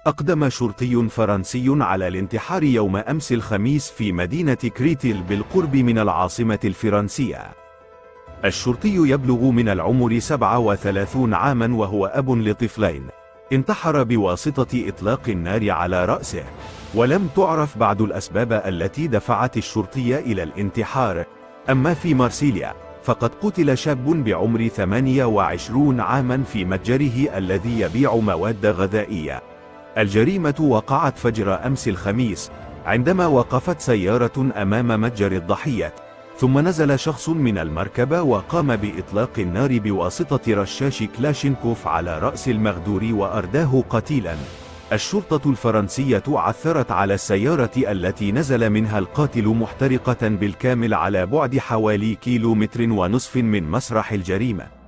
أقدم شرطي فرنسي على الانتحار يوم أمس الخميس في مدينة كريتل بالقرب من العاصمة الفرنسية. الشرطي يبلغ من العمر 37 عاما وهو أب لطفلين. انتحر بواسطة إطلاق النار على رأسه، ولم تعرف بعد الأسباب التي دفعت الشرطي إلى الانتحار. أما في مارسيليا، فقد قتل شاب بعمر 28 عاما في متجره الذي يبيع مواد غذائية. الجريمة وقعت فجر أمس الخميس، عندما وقفت سيارة أمام متجر الضحية، ثم نزل شخص من المركبة وقام بإطلاق النار بواسطة رشاش كلاشينكوف على رأس المغدور وأرداه قتيلا. الشرطة الفرنسية عثرت على السيارة التي نزل منها القاتل محترقة بالكامل على بعد حوالي 1.5 كيلو من مسرح الجريمة.